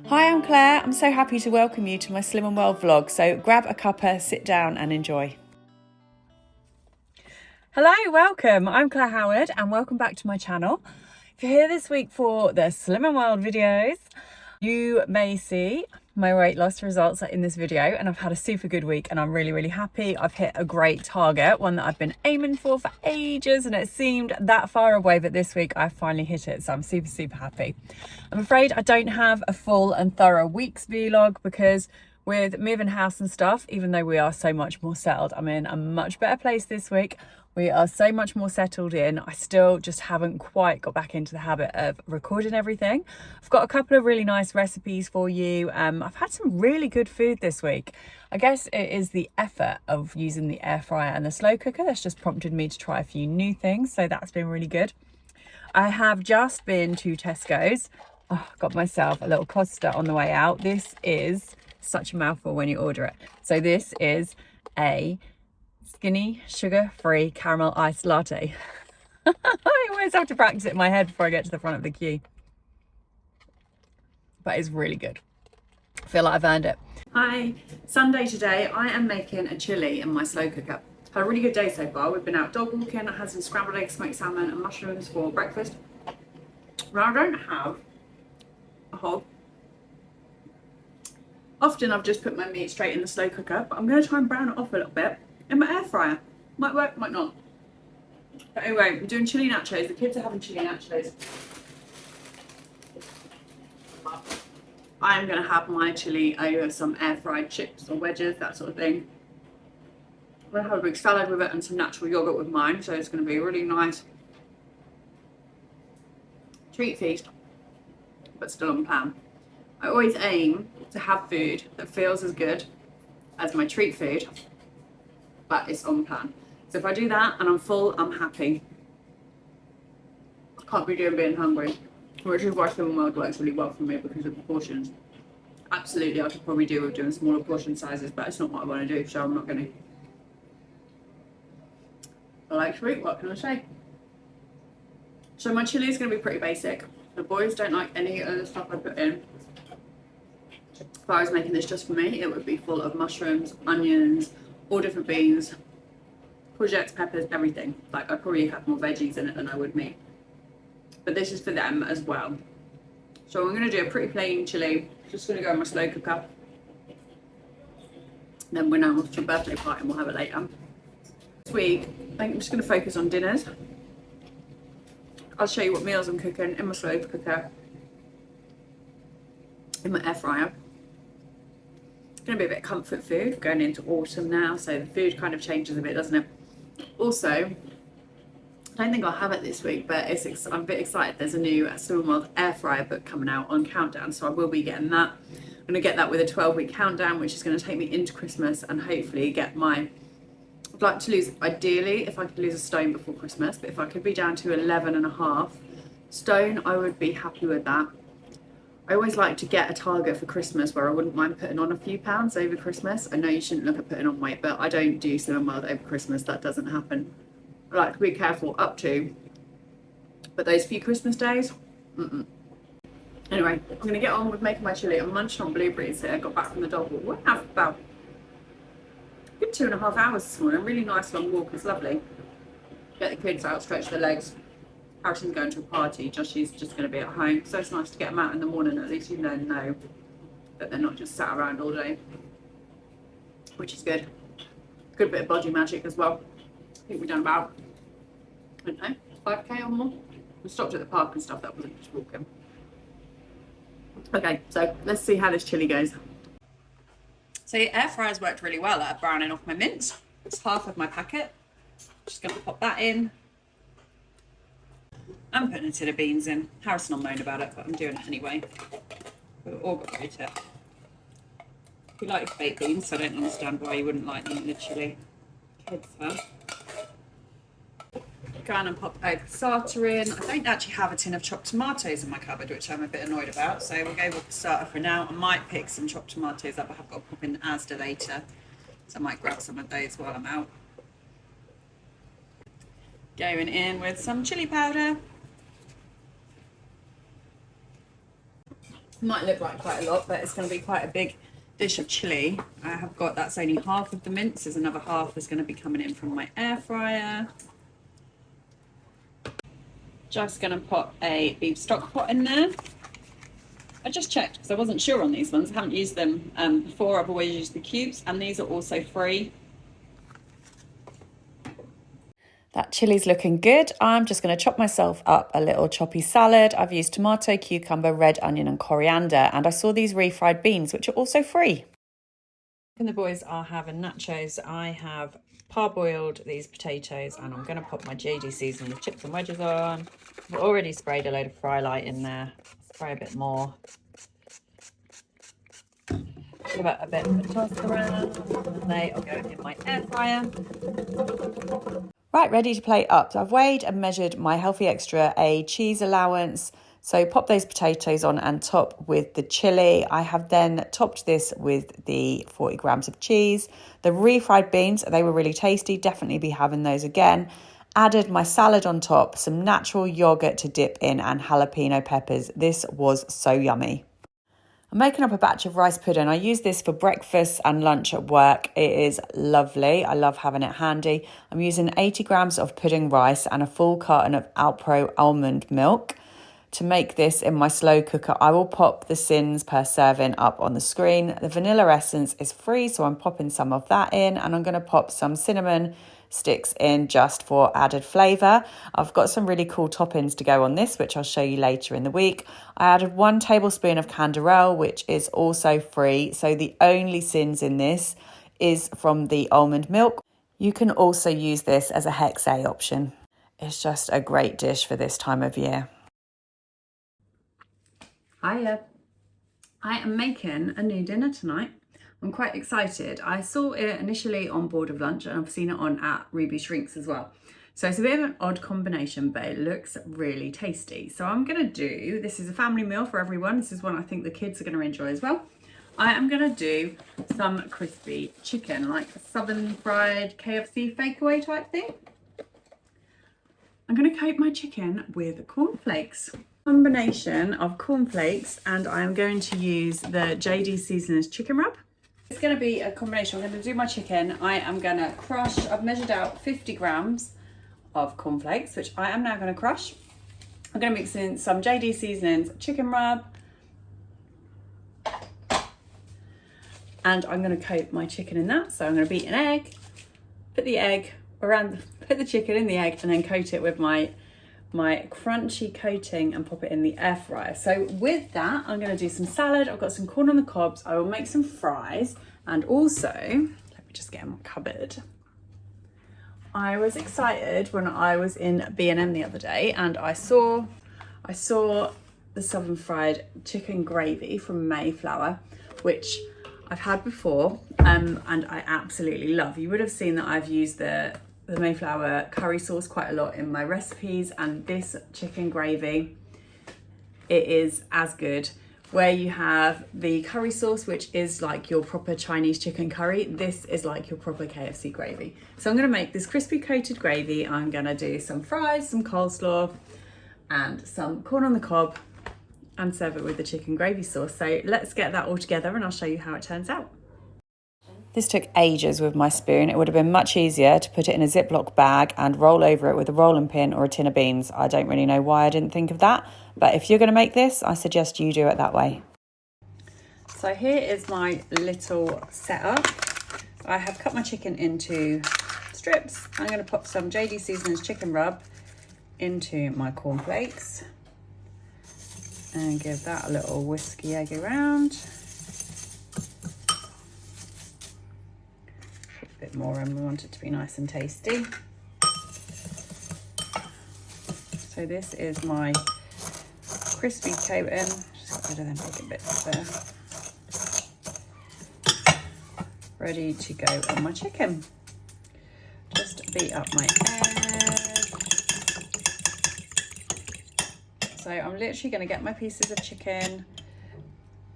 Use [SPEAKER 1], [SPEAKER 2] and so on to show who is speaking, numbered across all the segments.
[SPEAKER 1] Hi, I'm Claire. I'm so happy to welcome you to my Slim and Well vlog. So grab a cuppa, sit down and enjoy. Hello, welcome. I'm Claire Howard and welcome back to my channel. If you're here this week for the Slim and Well videos, you may see my weight loss results in this video, and I've had a super good week and I'm really happy. I've hit a great target, one that I've been aiming for ages, and it seemed that far away, but this week I finally hit it, so I'm super happy. I'm afraid I don't have a full and thorough week's vlog because with moving house and stuff, even though we are so much more settled, I'm in a much better place this week. We are so much more settled in. I still just haven't quite got back into the habit of recording everything. I've got a couple of really nice recipes for you. I've had some really good food this week. I guess it is the effort of using the air fryer and the slow cooker that's just prompted me to try a few new things. So that's been really good. I have just been to Tesco's. Oh, got myself a little Costa on the way out. This is such a mouthful when you order it. So this is a skinny sugar-free caramel iced latte. I always have to practice it in my head before I get to the front of the queue, but it's really good. I feel like I've earned it. Hi, Sunday today. I am making a chilli in my slow cooker. Had a really good day so far. We've been out dog walking. I had some scrambled eggs, smoked salmon and mushrooms for breakfast. Now I don't have a hob. Often I've just put my meat straight in the slow cooker, but I'm going to try and brown it off a little bit in my air fryer. Might work, might not. But anyway, I'm doing chili nachos. The kids are having chili nachos. I'm going to have my chili over some air fried chips or wedges, that sort of thing. I'm going to have a big salad with it and some natural yogurt with mine, so it's going to be a really nice treat feast, but still on plan. I always aim to have food that feels as good as my treat food, but it's on plan. So if I do that and I'm full, I'm happy. I can't be doing being hungry, which is why Slim and Well works really well for me because of the portions. Absolutely, I could probably do with doing smaller portion sizes, but it's not what I want to do, so I'm not going to. I like sweet, what can I say? So my chili is going to be pretty basic. The boys don't like any of the stuff I put in. If I was making this just for me, it would be full of mushrooms, onions, all different beans, courgettes, peppers, everything. Like I'd probably have more veggies in it than I would meat. But this is for them as well. So I'm going to do a pretty plain chili. Just going to go in my slow cooker. Then we're now off to a birthday party and we'll have it later. This week, I think I'm just going to focus on dinners. I'll show you what meals I'm cooking in my slow cooker, in my air fryer. Going to be a bit of comfort food going into autumn now, so the food kind of changes a bit, doesn't it? Also, I don't think I'll have it this week, but I'm a bit excited. There's a new Slim and Well air fryer book coming out on Countdown, so I will be getting that. I'm going to get that with a 12-week countdown, which is going to take me into Christmas and hopefully get my. I'd like to lose, ideally, if I could lose a stone before Christmas, but if I could be down to 11.5 stone, I would be happy with that. I always like to get a target for Christmas where I wouldn't mind putting on a few pounds over Christmas. I know you shouldn't look at putting on weight, but I don't do Slim and Well over Christmas. That doesn't happen. I like to be careful up to, but those few Christmas days, Anyway, I'm going to get on with making my chili. I'm munching on blueberries here. I got back from the dog walk. I have about a good 2.5 hours this morning. A really nice long walk. It's lovely. Get the kids out, stretch their legs. Harrison's going to a party, Joshy's just going to be at home, so it's nice to get them out in the morning. At least you know that they're not just sat around all day, which is good. Good bit of body magic as well. I think we've done about, I don't know, 5k or more. We stopped at the park and stuff, that wasn't just walking. Okay, so let's see how this chili goes. So the air fryer's worked really well at browning off my mince. It's half of my packet. Just going to pop that in. I'm putting a tin of beans in. Harrison will moan about it, but I'm doing it anyway. We'll all go through it. He likes baked beans, so I don't understand why you wouldn't like them in the chili. Kids have. Go on and pop a passata in. I don't actually have a tin of chopped tomatoes in my cupboard, which I'm a bit annoyed about, so we'll go with passata for now. I might pick some chopped tomatoes up. I have got to pop in Asda later, so I might grab some of those while I'm out. Going in with some chili powder. Might look like quite a lot, but it's going to be quite a big dish of chili. I have got, that's only half of the mince. There's another half that's going to be coming in from my air fryer. Just going to put a beef stock pot in there. I just checked because I wasn't sure on these ones. I haven't used them before. I've always used the cubes, and these are also free. That chili's looking good. I'm just going to chop myself up a little choppy salad. I've used tomato, cucumber, red onion and coriander. And I saw these refried beans, which are also free. And the boys are having nachos. I have parboiled these potatoes, and I'm going to pop my JD seasoning chips and wedges on. I've already sprayed a load of fry light in there. Spray a bit more. Give it a bit of a toss around, and they are going in my air fryer. Right, ready to plate up. So I've weighed and measured my Healthy Extra A cheese allowance. So pop those potatoes on and top with the chili. I have then topped this with the 40 grams of cheese. The refried beans, they were really tasty. Definitely be having those again. Added my salad on top, some natural yogurt to dip in, and jalapeno peppers. This was so yummy. I'm making up a batch of rice pudding. I use this for breakfast and lunch at work. It is lovely. I love having it handy. I'm using 80 grams of pudding rice and a full carton of Alpro almond milk. To make this in my slow cooker, I will pop the sins per serving up on the screen. The vanilla essence is free, so I'm popping some of that in, and I'm going to pop some cinnamon sticks in just for added flavour. I've got some really cool toppings to go on this, which I'll show you later in the week. I added 1 tablespoon of canderel, which is also free. So the only sins in this is from the almond milk. You can also use this as a hex A option. It's just a great dish for this time of year. Hiya. I am making a new dinner tonight. I'm quite excited. I saw it initially on Board of Lunch, and I've seen it on at Ruby Shrinks as well. So it's a bit of an odd combination, but it looks really tasty. So I'm going to do, this is a family meal for everyone. This is one I think the kids are going to enjoy as well. I am going to do some crispy chicken, like a southern fried KFC Fakeaway type thing. I'm going to coat my chicken with cornflakes. Combination of cornflakes, and I'm going to use the JD Seasonings chicken rub. It's going to be a combination. I'm going to do my chicken. I am going to crush, I've measured out 50 grams of cornflakes, which I am now going to crush. I'm going to mix in some JD Seasonings chicken rub, and I'm going to coat my chicken in that. So I'm going to beat an egg, put the chicken in the egg, and then coat it with my crunchy coating and pop it in the air fryer. So with that, I'm going to do some salad. I've got some corn on the cobs. I will make some fries, and also, let me just get in my cupboard. I was excited when I was in B&M the other day, and I saw the southern fried chicken gravy from Mayflower, which I've had before, and I absolutely love. You would have seen that I've used the Mayflower curry sauce quite a lot in my recipes, and this chicken gravy, it is as good. Where you have the curry sauce, which is like your proper Chinese chicken curry, this is like your proper KFC gravy. So I'm going to make this crispy coated gravy. I'm going to do some fries, some coleslaw, and some corn on the cob, and serve it with the chicken gravy sauce. So let's get that all together, and I'll show you how it turns out. This took ages with my spoon. It would have been much easier to put it in a Ziploc bag and roll over it with a rolling pin or a tin of beans. I don't really know why I didn't think of that, but if you're going to make this, I suggest you do it that way. So here is my little setup. I have cut my chicken into strips. I'm going to pop some JD Seasonings chicken rub into my cornflakes and give that a little whiskey egg around. Bit more, and we want it to be nice and tasty. So this is my crispy coating. Just get rid of them big bits there. Ready to go on my chicken. Just beat up my egg. So I'm literally going to get my pieces of chicken,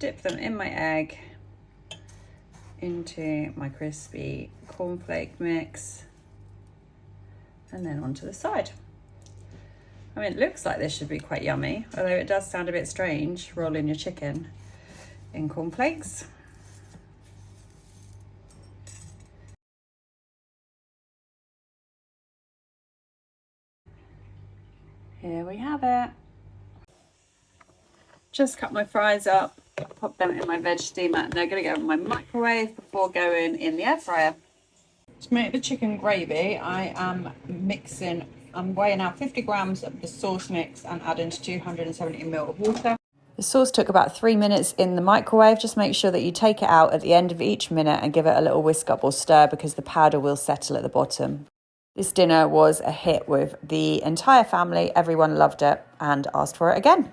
[SPEAKER 1] dip them in my egg, into my crispy cornflake mix, and then onto the side. I mean, it looks like this should be quite yummy, although it does sound a bit strange, rolling your chicken in cornflakes. Here we have it. Just cut my fries up, pop them in my veg steamer, and they're gonna go in my microwave before going in the air fryer. To make the chicken gravy, I am I'm weighing out 50 grams of the sauce mix and adding to 270 ml of water. The sauce took about 3 minutes in the microwave. Just make sure that you take it out at the end of each minute and give it a little whisk up or stir because the powder will settle at the bottom. This dinner was a hit with the entire family. Everyone loved it and asked for it again.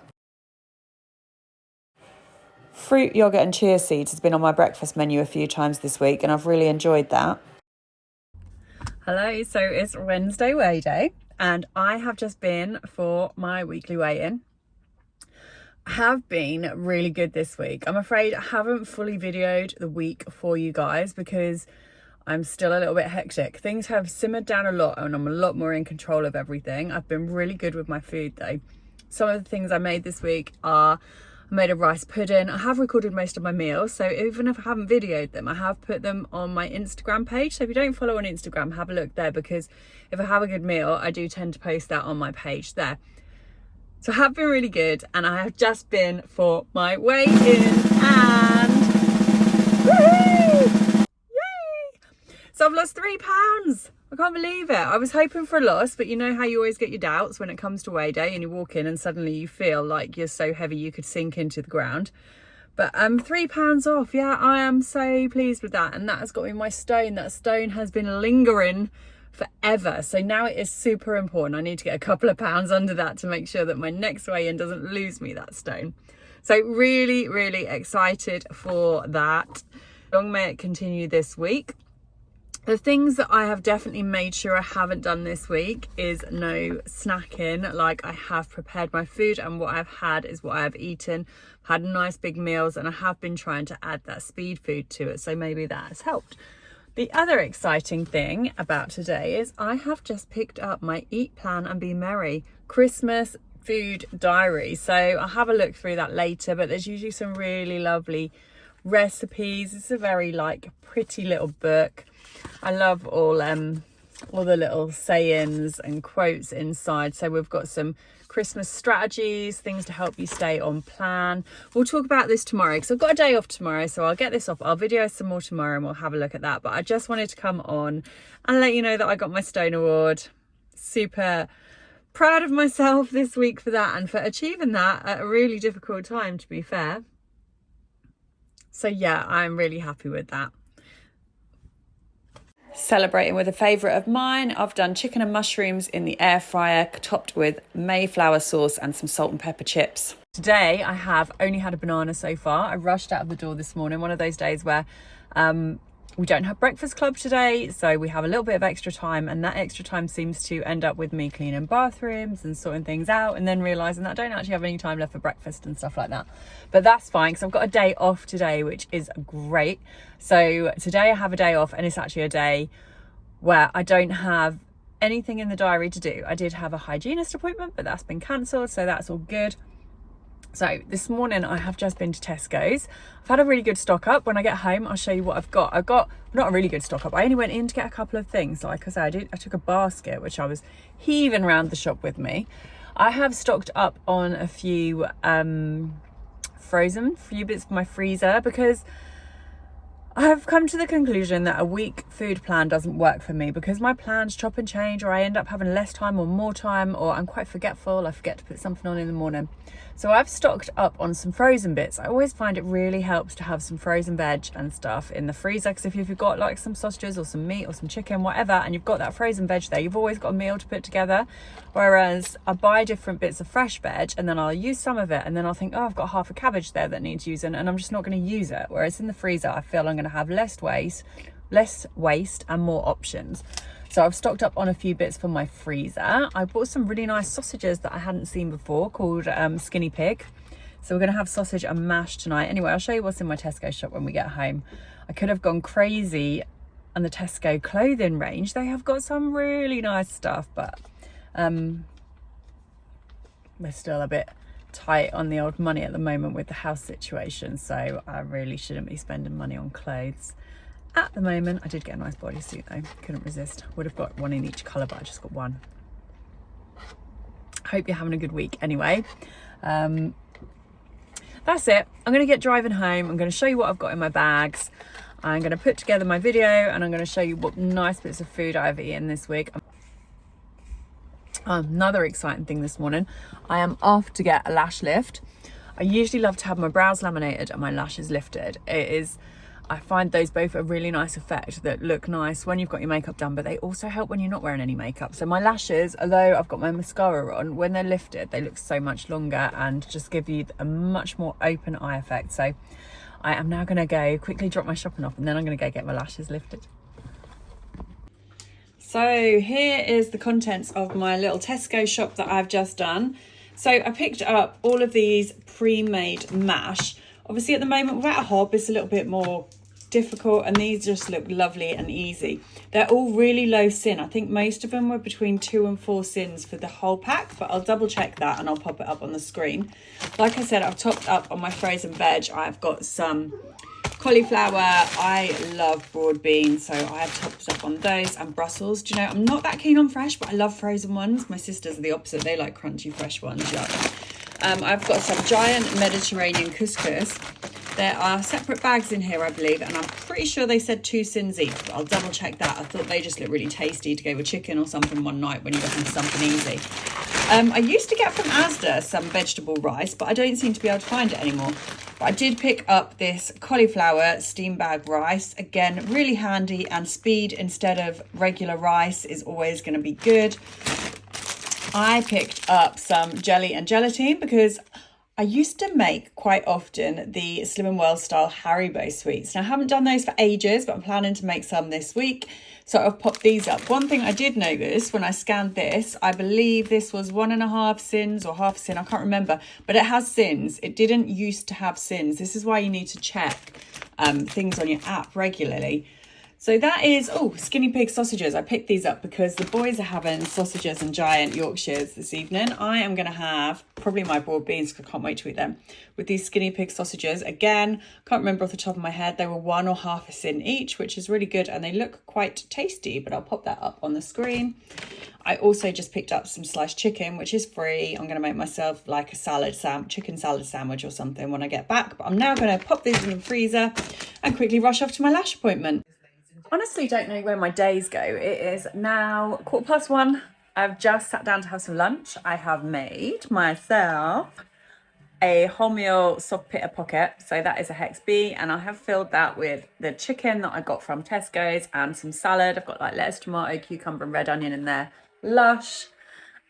[SPEAKER 1] Fruit, yogurt and chia seeds has been on my breakfast menu a few times this week and I've really enjoyed that. Hello, so it's Wednesday weigh day and I have just been for my weekly weigh-in. I have been really good this week. I'm afraid I haven't fully videoed the week for you guys because I'm still a little bit hectic. Things have simmered down a lot and I'm a lot more in control of everything. I've been really good with my food though. Some of the things I made this week are, I made a rice pudding. I have recorded most of my meals, so even if I haven't videoed them, I have put them on my Instagram page. So if you don't follow on Instagram, have a look there because if I have a good meal, I do tend to post that on my page there. So I have been really good and I have just been for my weigh-in and woo! Yay! So I've lost 3 pounds. I can't believe it. I was hoping for a loss, but you know how you always get your doubts when it comes to weigh day and you walk in and suddenly you feel like you're so heavy you could sink into the ground. But 3 pounds off, yeah, I am so pleased with that. And that has got me my stone. That stone has been lingering forever. So now it is super important. I need to get a couple of pounds under that to make sure that my next weigh-in doesn't lose me that stone. So really, really excited for that. Long may it continue this week. The things that I have definitely made sure I haven't done this week is no snacking. Like I have prepared my food and what I've had is what I've eaten. Had nice big meals and I have been trying to add that speed food to it. So maybe that has helped. The other exciting thing about today is I have just picked up my Eat, Plan and Be Merry Christmas food diary. So I'll have a look through that later, but there's usually some really lovely recipes. It's a very pretty little book. I love all the little sayings and quotes inside. So we've got some Christmas strategies, things to help you stay on plan. We'll talk about this tomorrow because I've got a day off tomorrow, so I'll get this off. I'll video some more tomorrow and we'll have a look at that. But I just wanted to come on and let you know that I got my Stone Award. Super proud of myself this week for that and for achieving that at a really difficult time, to be fair. So yeah, I'm really happy with that. Celebrating with a favourite of mine, I've done chicken and mushrooms in the air fryer, topped with Mayflower sauce and some salt and pepper chips. Today I have only had a banana so far. I rushed out of the door this morning, one of those days where we don't have breakfast club today, so we have a little bit of extra time, and that extra time seems to end up with me cleaning bathrooms and sorting things out and then realising that I don't actually have any time left for breakfast and stuff like that. But that's fine because I've got a day off today, which is great. So today I have a day off and it's actually a day where I don't have anything in the diary to do. I did have a hygienist appointment, but that's been cancelled, so that's all good. So this morning I have just been to Tesco's. I've had a really good stock up. When I get home, I'll show you what I've got. I've got not a really good stock up. I only went in to get a couple of things. Like I said, I took a basket, which I was heaving around the shop with me. I have stocked up on a few few bits of my freezer because I've come to the conclusion that a week food plan doesn't work for me because my plans chop and change, or I end up having less time or more time, or I'm quite forgetful. I forget to put something on in the morning. So I've stocked up on some frozen bits. I always find it really helps to have some frozen veg and stuff in the freezer, because if you've got like some sausages or some meat or some chicken, whatever, and you've got that frozen veg there, you've always got a meal to put together. Whereas I buy different bits of fresh veg and then I'll use some of it and then I'll think, oh, I've got half a cabbage there that needs using, and I'm just not going to use it. Whereas in the freezer, I feel I'm going to have less waste and more options. So I've stocked up on a few bits for my freezer. I bought some really nice sausages that I hadn't seen before called Skinny Pig. So we're going to have sausage and mash tonight. Anyway, I'll show you what's in my Tesco shop when we get home. I could have gone crazy on the Tesco clothing range. They have got some really nice stuff, but we're still a bit tight on the old money at the moment with the house situation, so I really shouldn't be spending money on clothes at the moment. I did get a nice bodysuit though, couldn't resist. Would have got one in each colour, but I just got one. Hope you're having a good week anyway. That's it. I'm going to get driving home. I'm going to show you what I've got in my bags. I'm going to put together my video and I'm going to show you what nice bits of food I've eaten this week. Another exciting thing this morning, I am off to get a lash lift. I usually love to have my brows laminated and my lashes lifted. I find those both a really nice effect that look nice when you've got your makeup done, but they also help when you're not wearing any makeup. So my lashes, although I've got my mascara on, when they're lifted, they look so much longer and just give you a much more open eye effect. So I am now going to go quickly drop my shopping off and then I'm going to go get my lashes lifted. So here is the contents of my little Tesco shop that I've just done. So I picked up all of these pre-made mash. Obviously at the moment without a hob it's a little bit more difficult, and these just look lovely and easy. They're all really low sin. I think most of them were between 2 and 4 sins for the whole pack, but I'll double check that and I'll pop it up on the screen. Like I said, I've topped up on my frozen veg. I've got some cauliflower. I love broad beans, so I have topped up on those, and Brussels. Do you know, I'm not that keen on fresh, but I love frozen ones. My sisters are the opposite. They like crunchy fresh ones. I've got some giant Mediterranean couscous. There are separate bags in here, I believe, and I'm pretty sure they said 2 sins each, but I'll double check that. I thought they just looked really tasty to go with chicken or something one night when you're looking for something easy. I used to get from Asda some vegetable rice, but I don't seem to be able to find it anymore. But I did pick up this cauliflower steam bag rice. Again, really handy, and speed instead of regular rice is always going to be good. I picked up some jelly and gelatine because I used to make quite often the Slim and Well style Haribo sweets. Now I haven't done those for ages, but I'm planning to make some this week. So I've popped these up. One thing I did notice when I scanned this, I believe this was 1.5 sins or half a sin, I can't remember, but it has sins. It didn't used to have sins. This is why you need to check things on your app regularly. So that is, skinny pig sausages. I picked these up because the boys are having sausages and giant Yorkshires this evening. I am going to have probably my broad beans, because I can't wait to eat them, with these skinny pig sausages. Again, can't remember off the top of my head. They were 1 or half a sin each, which is really good. And they look quite tasty, but I'll pop that up on the screen. I also just picked up some sliced chicken, which is free. I'm going to make myself like a chicken salad sandwich or something when I get back. But I'm now going to pop these in the freezer and quickly rush off to my lash appointment. Honestly, don't know where my days go. It is now 1:15. I've just sat down to have some lunch. I have made myself a wholemeal soft pita pocket. So that is a Hex B, and I have filled that with the chicken that I got from Tesco's and some salad. I've got like lettuce, tomato, cucumber and red onion in there. Lush.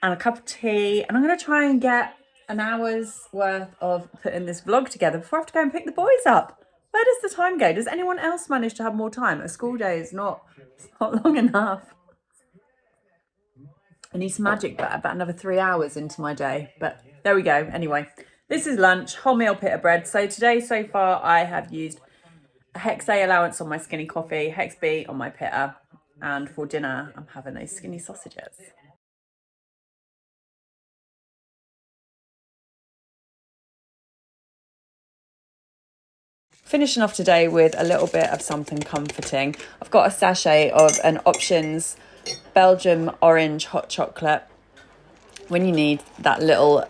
[SPEAKER 1] And a cup of tea. And I'm going to try and get an hour's worth of putting this vlog together before I have to go and pick the boys up. Where does the time go? Does anyone else manage to have more time? A school day is not long enough. I need some magic, but about another 3 hours into my day. But there we go. Anyway, this is lunch, wholemeal pita bread. So today, so far, I have used a Hex A allowance on my skinny coffee, Hex B on my pita. And for dinner, I'm having those skinny sausages. Finishing off today with a little bit of something comforting. I've got a sachet of an Options Belgium orange hot chocolate when you need that little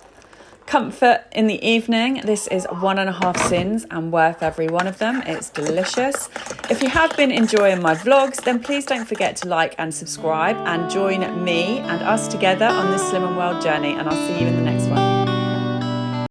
[SPEAKER 1] comfort in the evening. This is 1.5 sins and worth every one of them. It's delicious. If you have been enjoying my vlogs, then please don't forget to like and subscribe and join me and us together on this Slim and Well journey, and I'll see you in the next one.